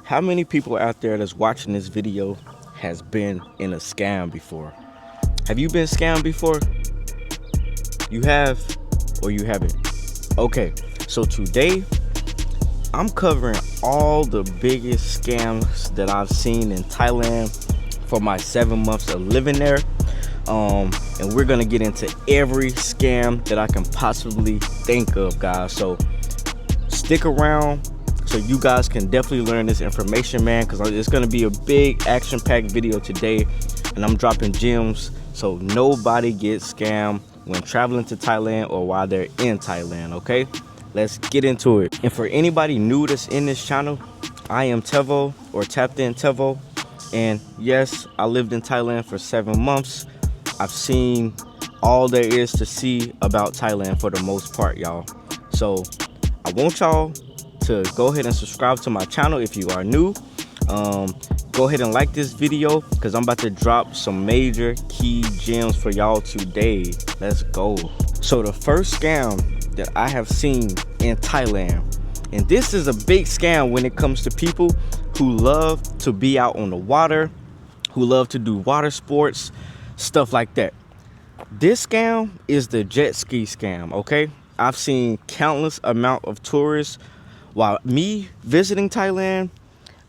How many people out there that's watching this video has been in a scam before? Have you been scammed before? You have or you haven't? Okay, so today I'm covering all the biggest scams that I've seen in Thailand for my 7 months of living there. And we're gonna get into every scam that I can possibly think of, guys. So stick around so you guys can definitely learn this information, man, because it's gonna be a big action-packed video today, and I'm dropping gems so nobody gets scammed when traveling to Thailand or while they're in Thailand. Okay, let's get into it. And for anybody new that's in this channel, I am Tevo, or Tapped In Tevo, and yes, I lived in Thailand for 7 months. I've seen all there is to see about Thailand for the most part, y'all. So I want y'all to go ahead and subscribe to my channel if you are new. Go ahead and like this video because I'm about to drop some major key gems for y'all today. Let's go. So the first scam that I have seen in Thailand, and this is a big scam when it comes to people who love to be out on the water, who love to do water sports, stuff like that. This scam is the jet ski scam. Okay, I've seen countless amount of tourists while me visiting Thailand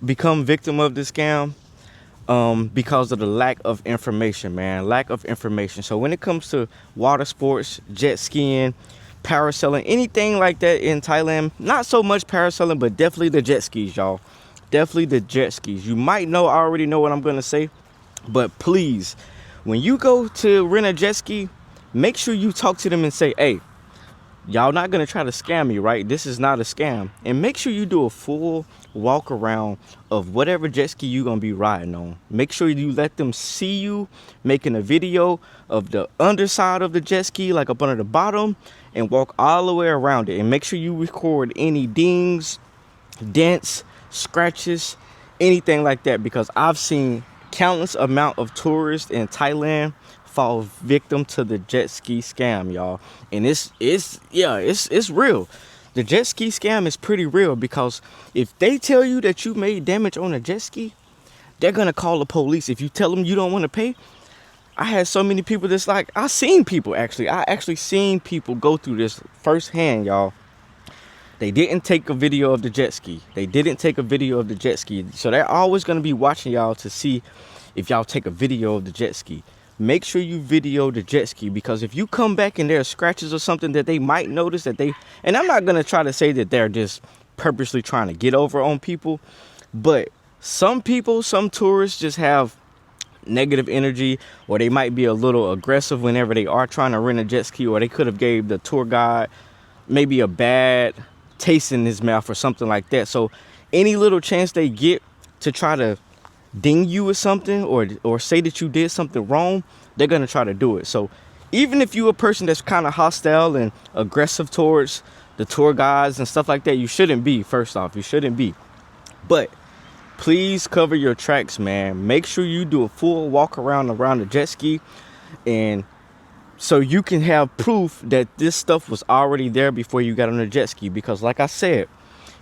become victim of this scam because of the lack of information, man. Lack of information. So when it comes to water sports, jet skiing, parasailing, anything like that in Thailand, not so much parasailing, but definitely the jet skis, y'all. Definitely the jet skis. You might know, I already know what I'm gonna say, but please, when you go to rent a jet ski, make sure you talk to them and say, hey, y'all not gonna try to scam me, right? This is not a scam. And make sure you do a full walk around of whatever jet ski you're gonna be riding on. Make sure you let them see you making a video of the underside of the jet ski, like up under the bottom, and walk all the way around it. And make sure you record any dings, dents, scratches, anything like that, because I've seen countless amount of tourists in Thailand fall victim to the jet ski scam, y'all. And it's real. The jet ski scam is pretty real, because if they tell you that you made damage on a jet ski, they're gonna call the police. If you tell them you don't want to pay, I had so many people that's like, I actually seen people go through this firsthand, y'all. They didn't take a video of the jet ski. So they're always going to be watching y'all to see if y'all take a video of the jet ski. Make sure you video the jet ski, because if you come back and there are scratches or something that they might notice that and I'm not going to try to say that they're just purposely trying to get over on people, but some tourists just have negative energy, or they might be a little aggressive whenever they are trying to rent a jet ski, or they could have gave the tour guide maybe a bad taste in his mouth or something like that. So any little chance they get to try to ding you with something, or say that you did something wrong, they're gonna try to do it. So even if you're a person that's kind of hostile and aggressive towards the tour guides and stuff like that, you shouldn't be. First off, you shouldn't be. But please cover your tracks, man. Make sure you do a full walk around the jet ski, and so you can have proof that this stuff was already there before you got on the jet ski. Because like I said,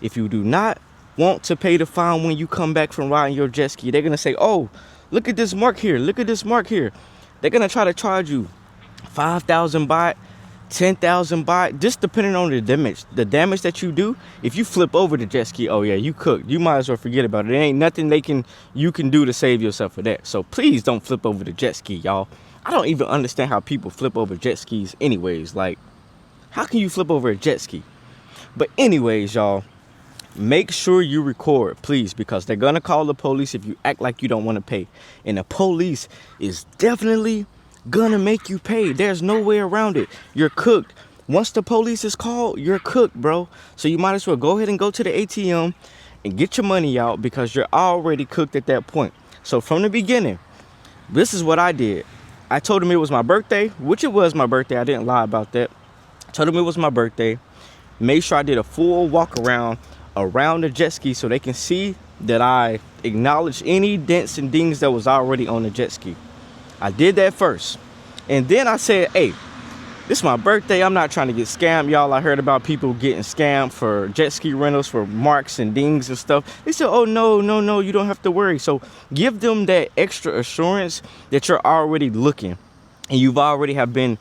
if you do not want to pay the fine when you come back from riding your jet ski, they're going to say, oh, look at this mark here. Look at this mark here. They're going to try to charge you 5,000 baht, 10,000 baht, just depending on the damage that you do. If you flip over the jet ski, oh yeah, you cooked. You might as well forget about it. There ain't nothing you can do to save yourself for that. So please don't flip over the jet ski, y'all. I don't even understand how people flip over jet skis anyways. Like, how can you flip over a jet ski? But anyways, y'all, make sure you record, please, because they're gonna call the police if you act like you don't want to pay. And the police is definitely gonna make you pay. There's no way around it. You're cooked. Once the police is called, you're cooked, bro. So you might as well go ahead and go to the ATM and get your money out, because you're already cooked at that point. So from the beginning, this is what I did. I told him it was my birthday, which it was my birthday. I didn't lie about that. I told him it was my birthday. Made sure I did a full walk around the jet ski so they can see that I acknowledged any dents and dings that was already on the jet ski. I did that first. And then I said, hey, This is my birthday. I'm not trying to get scammed, y'all. I heard about people getting scammed for jet ski rentals for marks and dings and stuff. They said, oh, no, you don't have to worry. So give them that extra assurance that you're already looking and you've already have been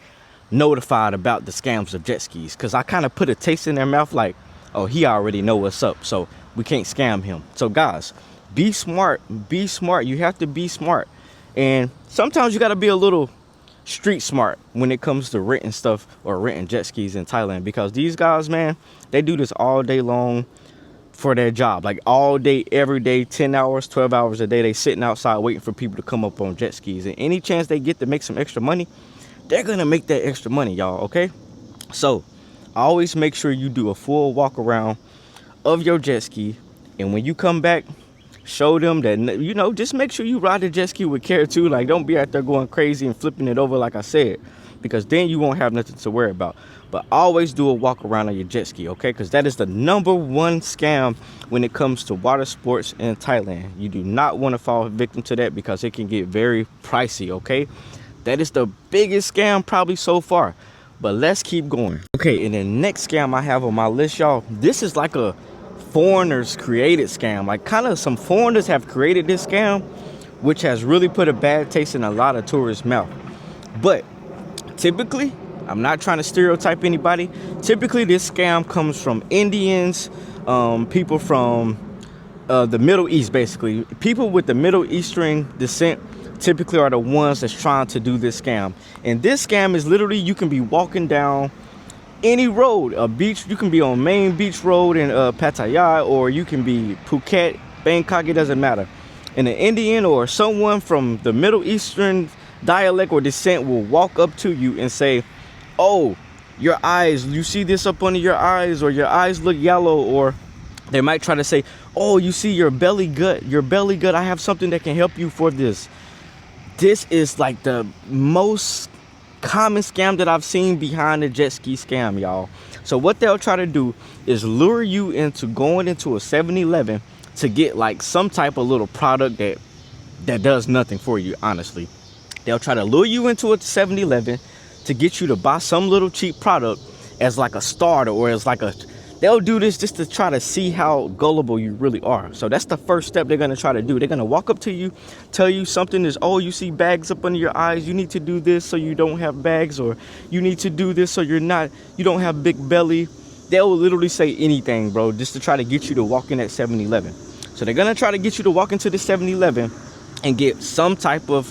notified about the scams of jet skis. Because I kind of put a taste in their mouth like, oh, he already know what's up, so we can't scam him. So guys, be smart. Be smart. You have to be smart. And sometimes you got to be a little street smart when it comes to renting stuff or renting jet skis in Thailand, because these guys, man, they do this all day long for their job, like all day, every day, 10 hours, 12 hours a day. They sitting outside waiting for people to come up on jet skis, and any chance they get to make some extra money, they're gonna make that extra money, y'all. Okay, so always make sure you do a full walk around of your jet ski, and when you come back, show them that, you know, just make sure you ride the jet ski with care too. Like, don't be out there going crazy and flipping it over like I said, because then you won't have nothing to worry about. But always do a walk around on your jet ski, okay? Because that is the #1 scam when it comes to water sports in Thailand. You do not want to fall victim to that because it can get very pricey, okay? That is the biggest scam probably so far. But let's keep going. Okay, and the next scam I have on my list, y'all, this is like a foreigners created scam. Like, kind of some foreigners have created this scam, which has really put a bad taste in a lot of tourists' mouth. But typically, I'm not trying to stereotype anybody, typically this scam comes from Indians, people from the Middle East. Basically, people with the Middle Eastern descent typically are the ones that's trying to do this scam. And this scam is literally, you can be walking down any road, a beach, you can be on Main Beach Road in Pattaya, or you can be Phuket, Bangkok, it doesn't matter. And an Indian or someone from the Middle Eastern dialect or descent will walk up to you and say, oh, your eyes, you see this up under your eyes, or your eyes look yellow. Or they might try to say, oh, you see your belly gut, I have something that can help you for this. This is like the most common scam that I've seen behind the jet ski scam, y'all. So what they'll try to do is lure you into going into a 7-Eleven to get like some type of little product that does nothing for you, honestly. They'll try to lure you into a 7-Eleven to get you to buy some little cheap product as like a starter, or as like a, they'll do this just to try to see how gullible you really are. So that's the first step they're going to try to do. They're going to walk up to you, tell you something is, oh, you see bags up under your eyes, you need to do this so you don't have bags, or you need to do this so you don't have big belly. They'll literally say anything, bro, just to try to get you to walk in that 7-Eleven. So they're going to try to get you to walk into the 7-Eleven and get some type of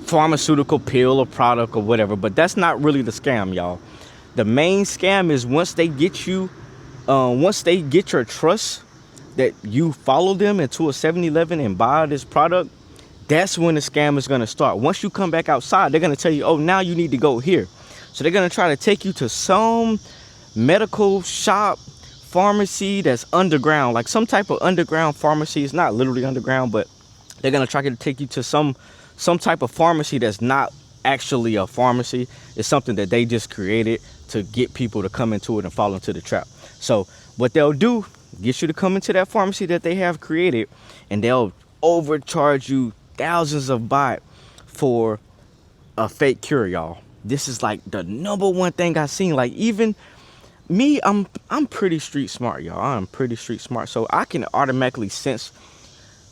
pharmaceutical pill or product or whatever. But that's not really the scam, y'all. The main scam is once they get you, once they get your trust that you follow them into a 7-Eleven and buy this product, that's when the scam is going to start. Once you come back outside, they're going to tell you, oh, now you need to go here. So they're going to try to take you to some medical shop, pharmacy that's underground, like some type of underground pharmacy. It's not literally underground, but they're going to try to take you to some type of pharmacy that's not actually a pharmacy. It's something that they just created to get people to come into it and fall into the trap. So what they'll do, get you to come into that pharmacy that they have created, and they'll overcharge you thousands of baht for a fake cure, y'all. This is like the #1 thing I've seen. Like, even me, I'm pretty street smart, y'all. I'm pretty street smart, so I can automatically sense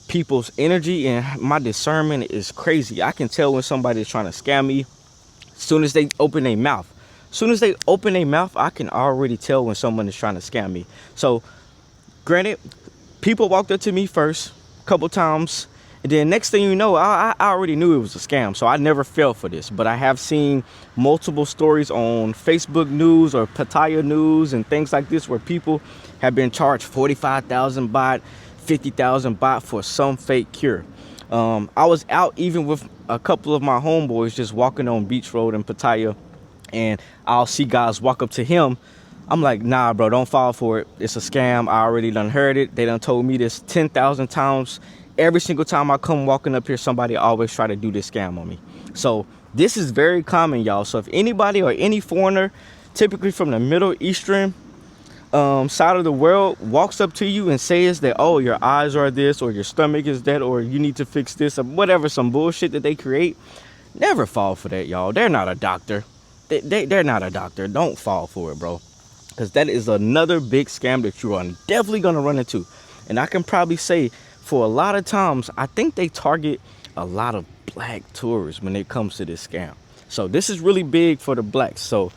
people's energy, and my discernment is crazy. I can tell when somebody is trying to scam me as soon as they open their mouth. As soon as they open their mouth, I can already tell when someone is trying to scam me. So granted, people walked up to me first a couple times, and then next thing you know, I already knew it was a scam. So I never fell for this, but I have seen multiple stories on Facebook news or Pattaya news and things like this where people have been charged 45,000 baht, 50,000 baht for some fake cure. I was out even with a couple of my homeboys just walking on Beach Road in Pattaya, and I'll see guys walk up to him. I'm like, nah, bro, don't fall for it. It's a scam. I already done heard it. They done told me this 10,000 times. Every single time I come walking up here, somebody always try to do this scam on me. So this is very common, y'all. So if anybody or any foreigner, typically from the Middle Eastern side of the world, walks up to you and says that, oh, your eyes are this, or your stomach is that, or you need to fix this, or whatever, some bullshit that they create, never fall for that, y'all. They're not a doctor. they're not a doctor. Don't fall for it, bro. Because that is another big scam that you are definitely going to run into. And I can probably say for a lot of times, I think they target a lot of black tourists when it comes to this scam. So this is really big for the blacks. So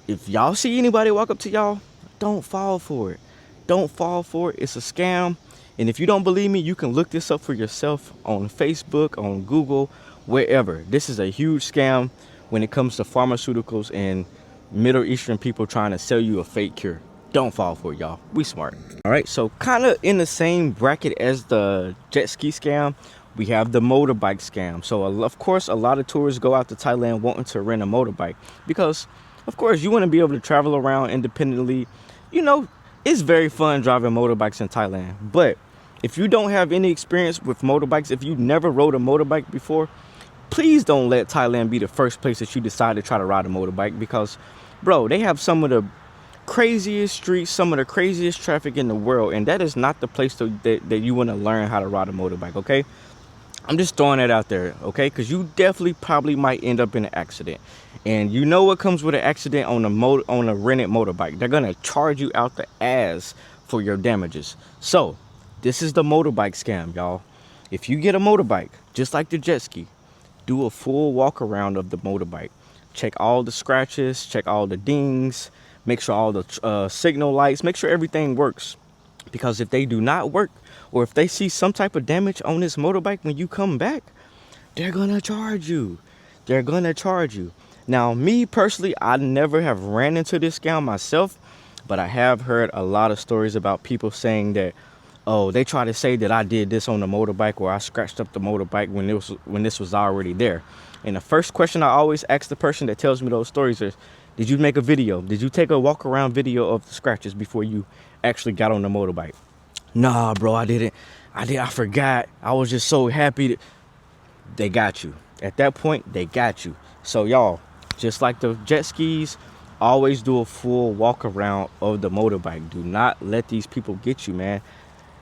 if y'all see anybody walk up to y'all, don't fall for it. Don't fall for it. It's a scam. And if you don't believe me, you can look this up for yourself on Facebook, on Google, wherever. This is a huge scam when it comes to pharmaceuticals and Middle Eastern people trying to sell you a fake cure. Don't fall for it, y'all. We smart. All right, so kind of in the same bracket as the jet ski scam, we have the motorbike scam. So of course, a lot of tourists go out to Thailand wanting to rent a motorbike because, of course, you want to be able to travel around independently. You know, it's very fun driving motorbikes in Thailand. But if you don't have any experience with motorbikes, if you never rode a motorbike before, please don't let Thailand be the first place that you decide to try to ride a motorbike because, bro, they have some of the craziest streets, some of the craziest traffic in the world, and that is not the place that you want to learn how to ride a motorbike, okay? I'm just throwing that out there, okay? Because you definitely probably might end up in an accident. And you know what comes with an accident on a rented motorbike? They're going to charge you out the ass for your damages. So this is the motorbike scam, y'all. If you get a motorbike, just like the jet ski, do a full walk around of the motorbike. Check all the scratches, check all the dings, make sure all the signal lights, make sure everything works. Because if they do not work, or if they see some type of damage on this motorbike when you come back, they're gonna charge you. They're gonna charge you. Now, me personally, I never have ran into this scam myself, but I have heard a lot of stories about people saying that, oh, they try to say that I did this on the motorbike or I scratched up the motorbike when this was already there. And the first question I always ask the person that tells me those stories is, did you make a video? Did you take a walk around video of the scratches before you actually got on the motorbike? Nah, bro, I didn't. I forgot. I was just so happy. They got you. At that point, they got you. So y'all, just like the jet skis, always do a full walk around of the motorbike. Do not let these people get you, man.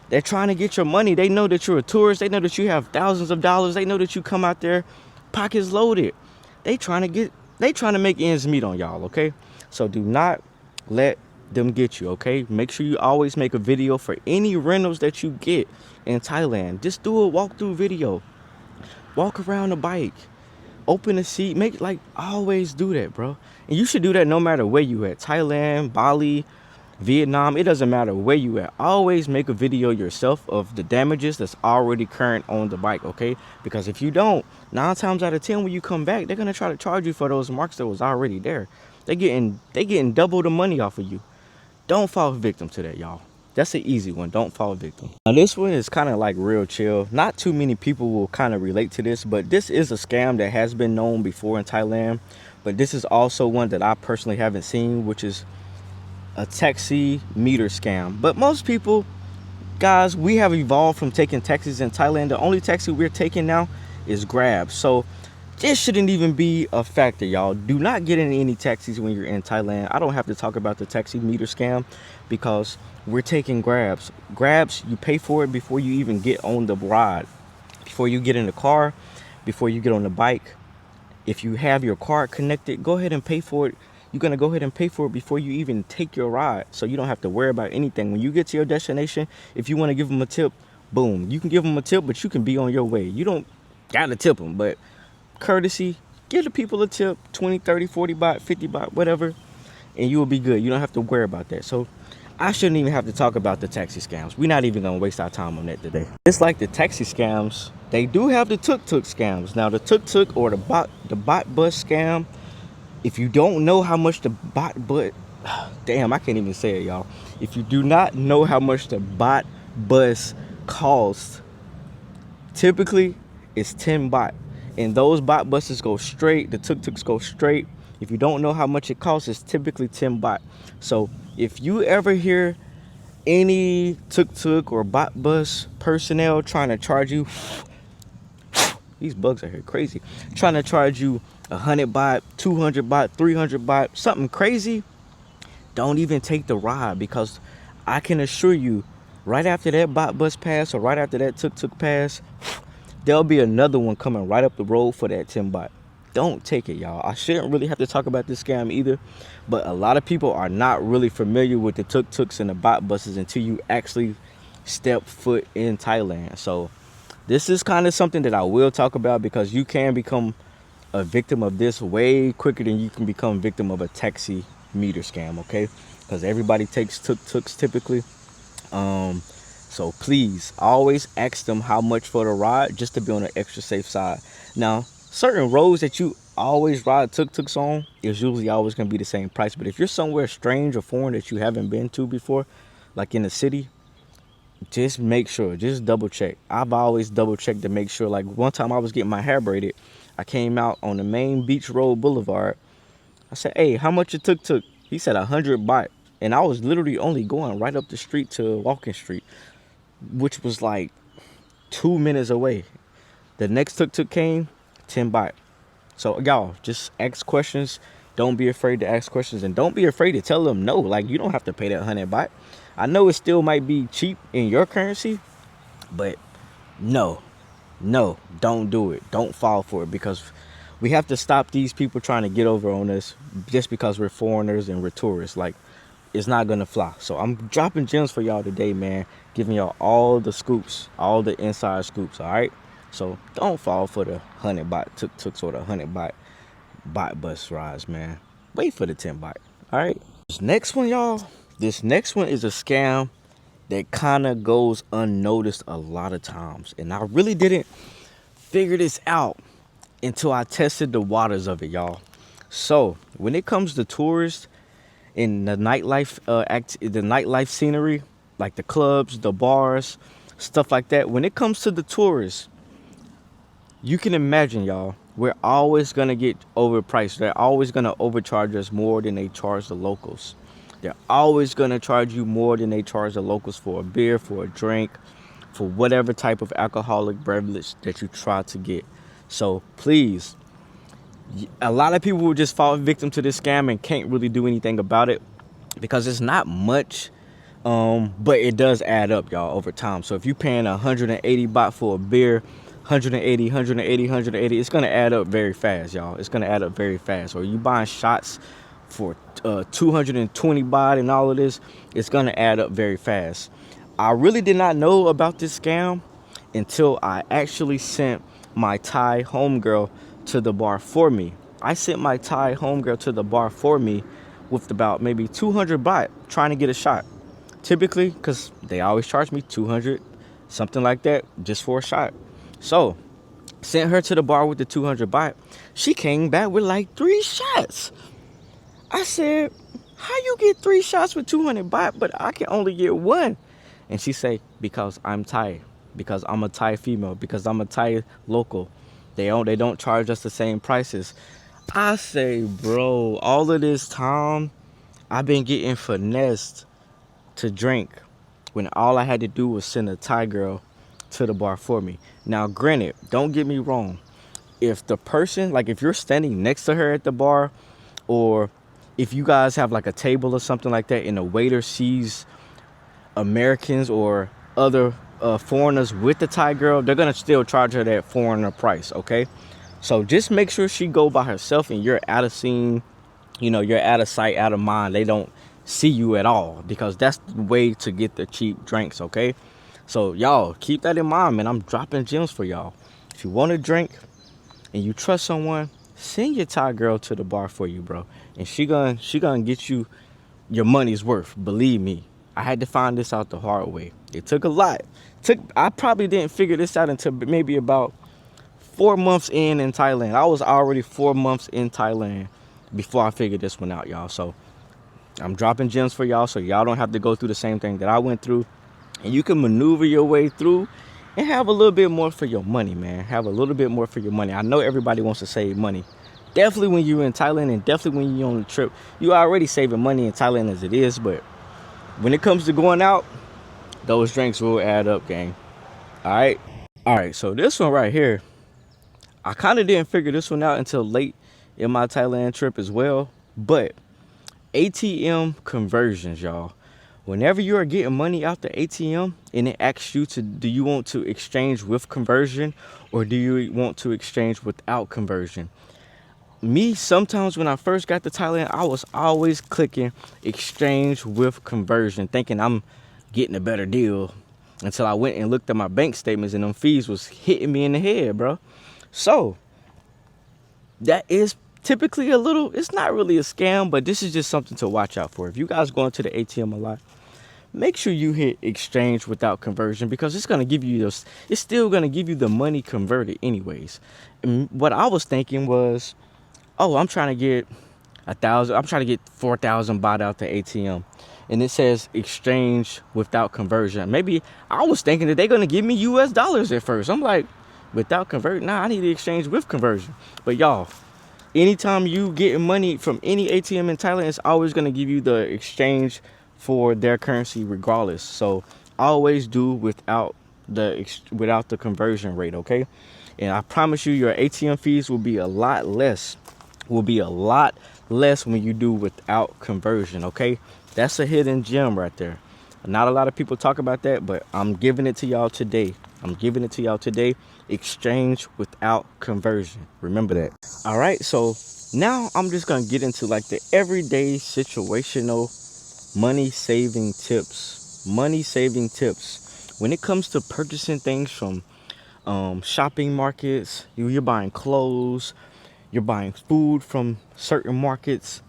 They're trying to get your money. They know that you're a tourist. They know that you have thousands of dollars. They know that you come out there pockets loaded. They trying to make ends meet on y'all, okay? So do not let them get you, okay? Make sure you always make a video for any rentals that you get in Thailand. Just do a walkthrough video. Walk around the bike. Open the seat. Always do that, bro. And you should do that no matter where you at. Thailand, Bali, Vietnam, it doesn't matter where you at. Always make a video yourself of the damages that's already current on the bike, okay? Because if you don't, 9 times out of 10 when you come back, they're gonna try to charge you for those marks that was already there. They getting double the money off of you. Don't fall victim to that, y'all. That's an easy one. Don't fall victim. Now this one is kind of like real chill. Not too many people will kind of relate to this, but this is a scam that has been known before in Thailand. But this is also one that I personally haven't seen, which is a taxi meter scam. But most people, guys, we have evolved from taking taxis in Thailand. The only taxi we're taking now is Grab. So this shouldn't even be a factor, y'all. Do not get in any taxis when you're in Thailand. I don't have to talk about the taxi meter scam because we're taking Grabs. Grabs, you pay for it before you even get on the ride. Before you get in the car, before you get on the bike. If you have your card connected, go ahead and pay for it. You're going to go ahead and pay for it before you even take your ride. So you don't have to worry about anything. When you get to your destination, if you want to give them a tip, boom. You can give them a tip, but you can be on your way. You don't got to tip them, but courtesy, give the people a tip, 20, 30, 40 baht, 50 baht, whatever, and you will be good. You don't have to worry about that. So I shouldn't even have to talk about the taxi scams. We're not even going to waste our time on that today. Just like the taxi scams, they do have the tuk-tuk scams. Now the tuk-tuk or the bot bus scam, if you don't know how much the damn, I can't even say it, y'all. If you do not know how much the bot bus costs, typically it's 10 baht. And those bot buses go straight, the tuk-tuks go straight. If you don't know how much it costs, it's typically 10 baht. So if you ever hear any tuk-tuk or bot bus personnel trying to charge you, these bugs are here crazy, trying to charge you 100 baht, 200 baht, 300 baht, something crazy, don't even take the ride, because I can assure you, right after that bot bus pass or right after that tuk-tuk pass, there'll be another one coming right up the road for that 10 baht. don't take it, y'all. I shouldn't really have to talk about this scam either, but a lot of people are not really familiar with the tuk-tuks and the bot buses until you actually step foot in Thailand. So this is kind of something that I will talk about, because you can become a victim of this way quicker than you can become a victim of a taxi meter scam, okay? Because everybody takes tuk-tuks typically. So please always ask them how much for the ride, just to be on the extra safe side. Now, certain roads that you always ride tuk-tuks on is usually always going to be the same price. But if you're somewhere strange or foreign that you haven't been to before, like in the city, just make sure, just double check. I've always double checked to make sure. Like one time I was getting my hair braided, I came out on the main Beach Road Boulevard. I said, hey, how much a tuk-tuk? He said 100 baht. And I was literally only going right up the street to Walking Street, which was like 2 minutes away. The next tuk-tuk came, 10 baht. So y'all, just ask questions. Don't be afraid to ask questions, and don't be afraid to tell them no. Like, you don't have to pay that 100 baht. I know it still might be cheap in your currency, but no, don't do it. Don't fall for it, because we have to stop these people trying to get over on us just because we're foreigners and we're tourists. Like, it's not gonna fly. So I'm dropping gems for y'all today, man, giving y'all all the scoops, all the inside scoops. All right, so don't fall for the 100 baht tuk-tuks or the 100 baht bus rides, man. Wait for the 10 baht. All right, this next one, y'all, this next one is a scam that kind of goes unnoticed a lot of times, and I really didn't figure this out until I tested the waters of it, y'all. So when it comes to tourists in the nightlife, the nightlife scenery, like the clubs, the bars, stuff like that, when it comes to the tourists, you can imagine, y'all, we're always gonna get overpriced. They're always gonna overcharge us more than they charge the locals. They're always gonna charge you more than they charge the locals for a beer, for a drink, for whatever type of alcoholic beverage that you try to get. So please, a lot of people will just fall victim to this scam and can't really do anything about it, because it's not much, but it does add up, y'all, over time. So if you're paying 180 baht for a beer, 180, it's gonna add up very fast, y'all. It's gonna add up very fast. Or you buying shots for 220 baht and all of this, it's gonna add up very fast. I really did not know about this scam until I actually sent my Thai homegirl to the bar for me. I sent my Thai homegirl to the bar for me with about maybe 200 baht trying to get a shot. Typically, because they always charge me 200, something like that, just for a shot. So, sent her to the bar with the 200 baht. She came back with like 3 shots. I said, how you get 3 shots with 200 baht, but I can only get 1? And she say, because I'm Thai, because I'm a Thai female, because I'm a Thai local. They don't charge us the same prices. I say, bro, all of this time, I've been getting finessed to drink when all I had to do was send a Thai girl to the bar for me. Now, granted, don't get me wrong. If the person, like if you're standing next to her at the bar, or if you guys have like a table or something like that, and the waiter sees Americans or other foreigners with the Thai girl, they're gonna still charge her that foreigner price, okay? So just make sure she go by herself and you're out of scene, you're out of sight, out of mind. They don't see you at all, because that's the way to get the cheap drinks, okay? So y'all keep that in mind, man. I'm dropping gems for y'all. If you want to drink and you trust someone, send your Thai girl to the bar for you, bro, and she gonna get you your money's worth. Believe me, I had to find this out the hard way. It took a lot. I probably didn't figure this out until maybe about 4 months in Thailand. I was already 4 months in Thailand before I figured this one out, y'all. So I'm dropping gems for y'all, so y'all don't have to go through the same thing that I went through, and you can maneuver your way through and have a little bit more for your money, man. Have a little bit more for your money. I know everybody wants to save money. Definitely when you're in Thailand, and definitely when you're on the trip. You already saving money in Thailand as it is, but when it comes to going out, those drinks will add up, gang. All right, so this one right here, I kind of didn't figure this one out until late in my Thailand trip as well, but ATM conversions, y'all. Whenever you are getting money out the ATM and it asks you do you want to exchange with conversion, or do you want to exchange without conversion? Me, sometimes when I first got to Thailand, I was always clicking exchange with conversion, thinking I'm getting a better deal, until I went and looked at my bank statements and them fees was hitting me in the head, bro. So that is typically a little, it's not really a scam, but this is just something to watch out for. If you guys going to the ATM a lot, make sure you hit exchange without conversion, because it's going to give you this, it's still going to give you the money converted anyways. And what I was thinking was, oh, I'm trying to get 1,000, I'm trying to get 4,000 baht out the ATM, and it says exchange without conversion. Maybe I was thinking that they're going to give me US dollars at first. I'm like, without conversion? Nah, I need to exchange with conversion. But y'all, anytime you get money from any ATM in Thailand, it's always going to give you the exchange for their currency regardless. So always do without the conversion rate, okay? And I promise you, your ATM fees will be a lot less. When you do without conversion, okay? That's a hidden gem right there. Not a lot of people talk about that, but I'm giving it to y'all today. Exchange without conversion. Remember that. All right, so now I'm just gonna get into like the everyday situational money saving tips. When it comes to purchasing things from shopping markets, you're buying clothes, you're buying food from certain markets,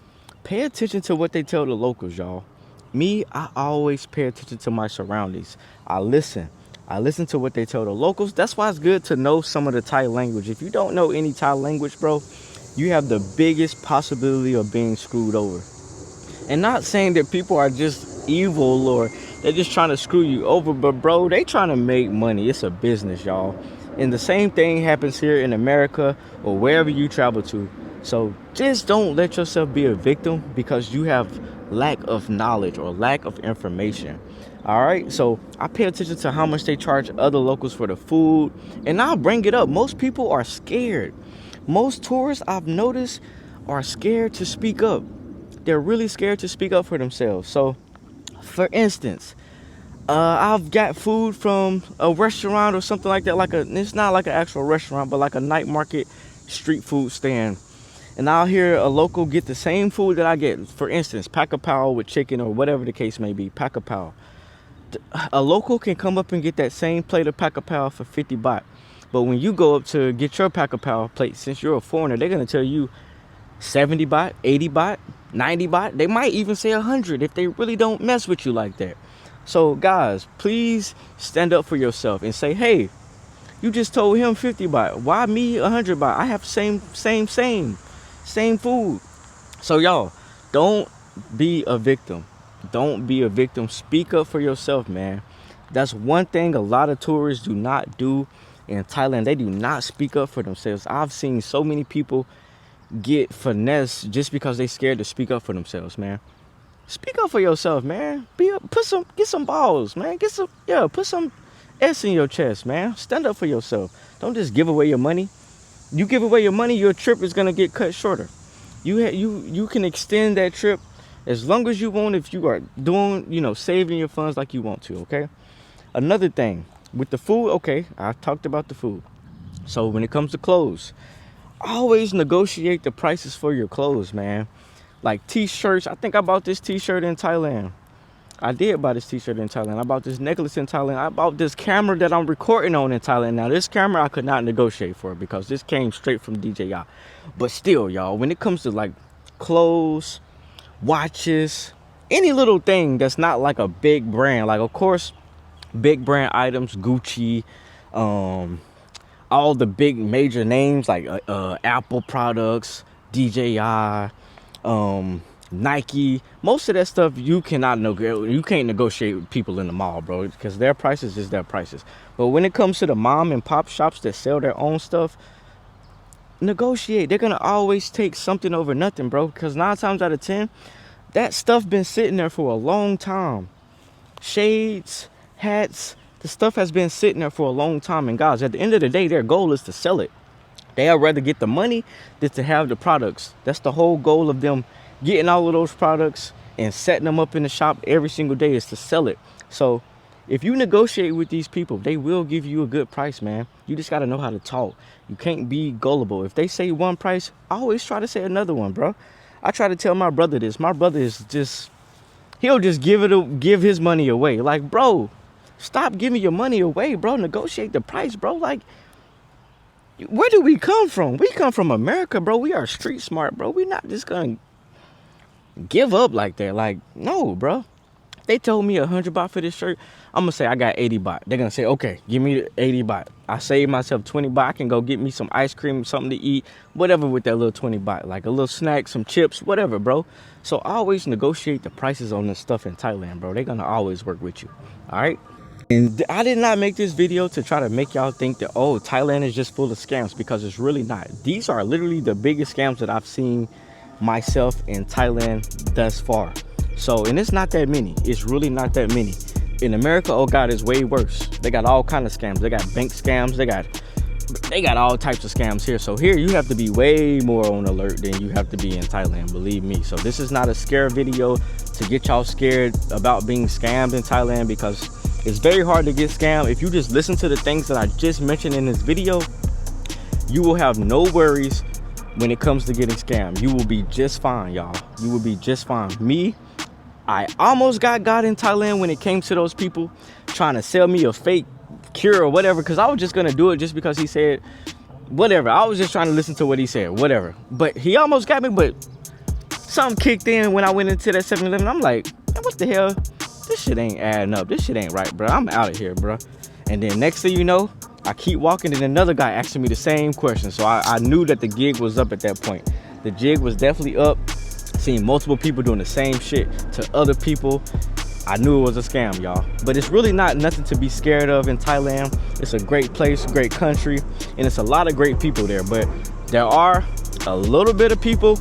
pay attention to what they tell the locals, y'all. Me, I always pay attention to my surroundings. I listen to what they tell the locals. That's why it's good to know some of the Thai language. If you don't know any Thai language, bro, you have the biggest possibility of being screwed over. And not saying that people are just evil or they're just trying to screw you over, but bro, they trying to make money. It's a business, y'all. And the same thing happens here in America or wherever you travel to. So just don't let yourself be a victim because you have lack of knowledge or lack of information. All right, so I pay attention to how much they charge other locals for the food, and I'll bring it up. Most people are scared. Most tourists I've noticed are scared to speak up. They're really scared to speak up for themselves. So, for instance, I've got food from a restaurant or something like that. It's not like an actual restaurant, but like a night market street food stand. And I'll hear a local get the same food that I get. For instance, pack a pao with chicken or whatever the case may be, pack a pao. A local can come up and get that same plate of pack a pao for 50 baht. But when you go up to get your pack a pao plate, since you're a foreigner, they're going to tell you 70 baht, 80 baht, 90 baht. They might even say 100 if they really don't mess with you like that. So guys, please stand up for yourself and say, hey, you just told him 50 baht. Why me 100 baht? I have same food. So y'all, don't be a victim. Speak up for yourself, man. That's one thing a lot of tourists do not do in Thailand. They do not speak up for themselves. I've seen so many people get finessed just because they scared to speak up for themselves, man. Speak up for yourself, man. Get some balls, man. Put some S in your chest, man. Stand up for yourself. Don't just give away your money. You give away your money, your trip is gonna get cut shorter. You can extend that trip as long as you want if you are doing, saving your funds like you want to, okay? Another thing, with the food, okay, I talked about the food. So when it comes to clothes, always negotiate the prices for your clothes, man. Like t-shirts, I think I bought this t-shirt in Thailand. I did buy this t-shirt in Thailand. I bought this necklace in Thailand. I bought this camera that I'm recording on in Thailand. Now, this camera I could not negotiate for because this came straight from DJI. But still, y'all, when it comes to like clothes, watches, any little thing that's not like a big brand, like of course, big brand items, Gucci, all the big major names like Apple products, DJI, Nike, most of that stuff you can't negotiate with people in the mall, bro, because their prices is their prices. But when it comes to the mom and pop shops that sell their own stuff, negotiate. They're gonna always take something over nothing, bro, because 9 times out of 10 that stuff been sitting there for a long time. Shades, hats, the stuff has been sitting there for a long time, and guys, at the end of the day, their goal is to sell it. They'd rather get the money than to have the products. That's the whole goal of them getting all of those products and setting them up in the shop every single day, is to sell it. So If you negotiate with these people, they will give you a good price, man. You just got to know how to talk. You can't be gullible. If they say one price, I always try to say another one, bro. I try to tell my brother this. My brother is just, he'll just give his money away. Like, bro, stop giving your money away, bro. Negotiate the price, bro. Like, where do we come from? We come from America, bro. We are street smart, bro. We're not just gonna give up like that. Like, no, bro. They told me 100 baht for this shirt. I'm gonna say I got 80 baht. They're gonna say, okay, give me 80 baht. I saved myself 20 baht. I can go get me some ice cream, something to eat, whatever with that little 20 baht. Like a little snack, some chips, whatever, bro. So I always negotiate the prices on this stuff in Thailand, bro. They're gonna always work with you, all right? And I did not make this video to try to make y'all think that, oh, Thailand is just full of scams, because it's really not. These are literally the biggest scams that I've seen myself in Thailand thus far. So, and it's not that many. It's really not that many. In America, oh God, it's way worse. They got all kind of scams. They got bank scams. They got all types of scams here. So here you have to be way more on alert than you have to be in Thailand, believe me. So this is not a scare video to get y'all scared about being scammed in Thailand, because it's very hard to get scammed. If you just listen to the things that I just mentioned in this video, you will have no worries when it comes to getting scammed. You will be just fine, y'all. You will be just fine. Me, I almost got in Thailand when it came to those people trying to sell me a fake cure or whatever, because I was just gonna do it just because he said whatever. I was just trying to listen to what he said, whatever. But he almost got me, but something kicked in when I went into that 7-Eleven. I'm like, what the hell? This shit ain't adding up. This shit ain't right, bro. I'm out of here, bro. And then next thing you know, I keep walking and another guy asking me the same question. So I knew that the gig was up at that point. The jig was definitely up. Seeing multiple people doing the same shit to other people, I knew it was a scam, y'all. But it's really not nothing to be scared of in Thailand. It's a great place, great country, and it's a lot of great people there. But there are a little bit of people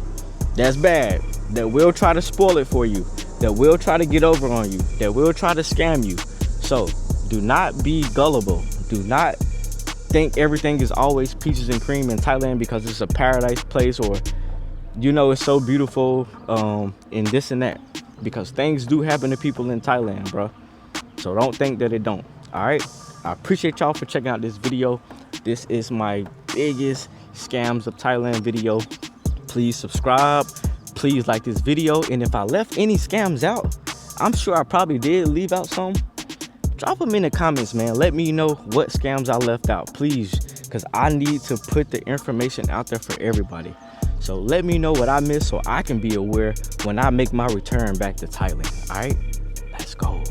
that's bad, that will try to spoil it for you, that will try to get over on you, that will try to scam you. So do not be gullible. Do not think everything is always peaches and cream in Thailand because it's a paradise place, or you know it's so beautiful and this and that, because things do happen to people in Thailand, bro. So don't think that it don't. All right, I appreciate y'all for checking out this video. This is my biggest scams of Thailand video. Please subscribe, please like this video, and if I left any scams out, I'm sure I probably did leave out some. Drop them in the comments, man. Let me know what scams I left out, please, because I need to put the information out there for everybody. So let me know what I missed so I can be aware when I make my return back to Thailand. All right, let's go.